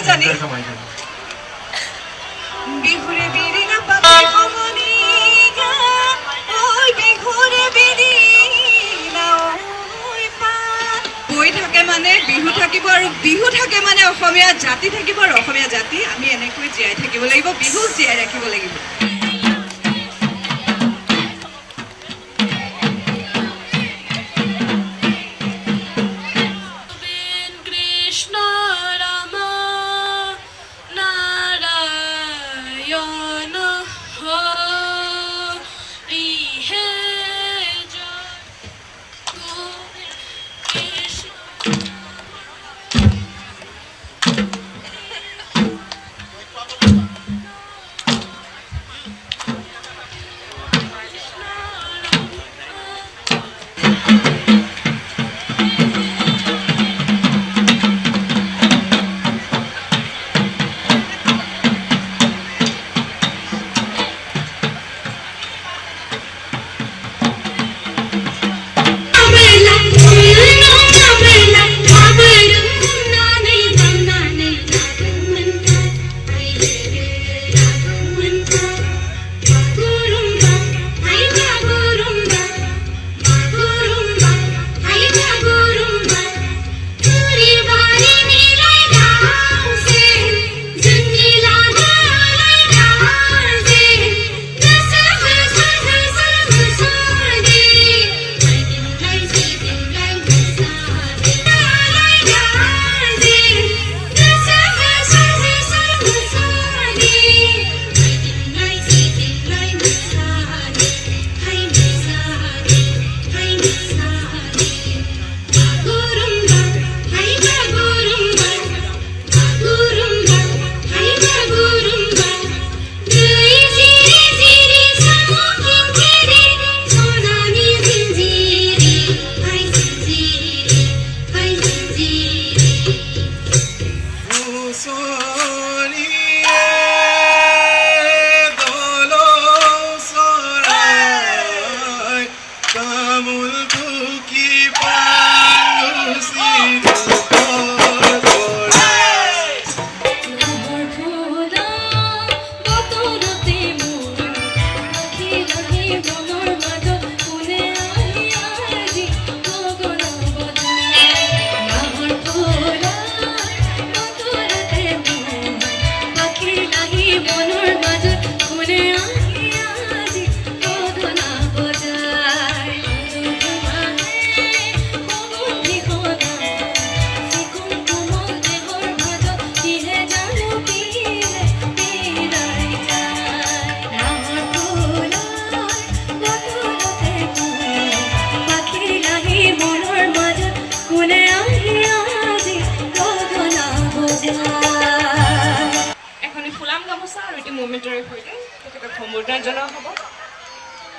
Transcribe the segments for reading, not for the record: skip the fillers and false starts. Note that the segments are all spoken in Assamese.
জানি বিহুৰে বিৰিনা পাখি কমনি গা ওই বিহুৰে বিৰিনা ওই পা বই থাকে মানে বিহু থাকিব আৰু বিহু থাকে মানে অসমীয়া জাতি থাকিব আৰু অসমীয়া জাতি আমি এনেকৈ জীয়াই থাকিব লাগিব বিহু জীয়াই ৰাখিব লাগিব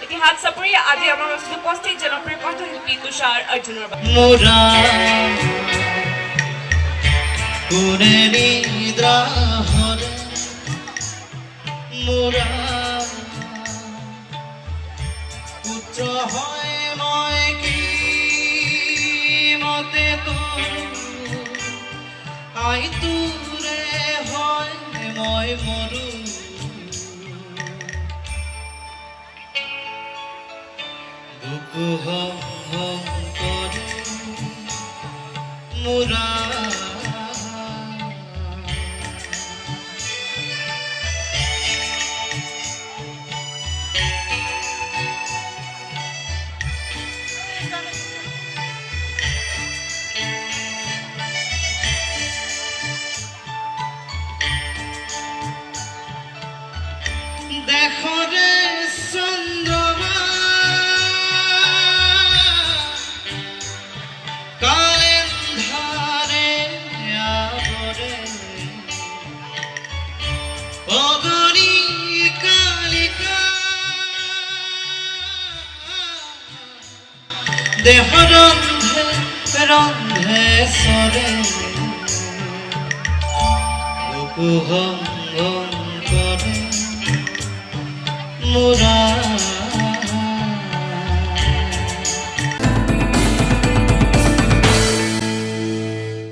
ইতিহাস চাপৰি আজি আমাৰ মাজত উপস্থিত জনপ্ৰিয় কণ্ঠশিল্পী তুষাৰ অৰ্জুনৰ মোরা কোনে নিদ্রা হরে মোরা পুত্র হয় মই কি মতে তোর আই তুরে হয় মই মরু মোরা দেখো রে চন্দ্রমা কালেন্ধারে আবরে অগণি কালিকা দেহ রন্ধে রন্ধে সরে বুকু হম হম করে মোরা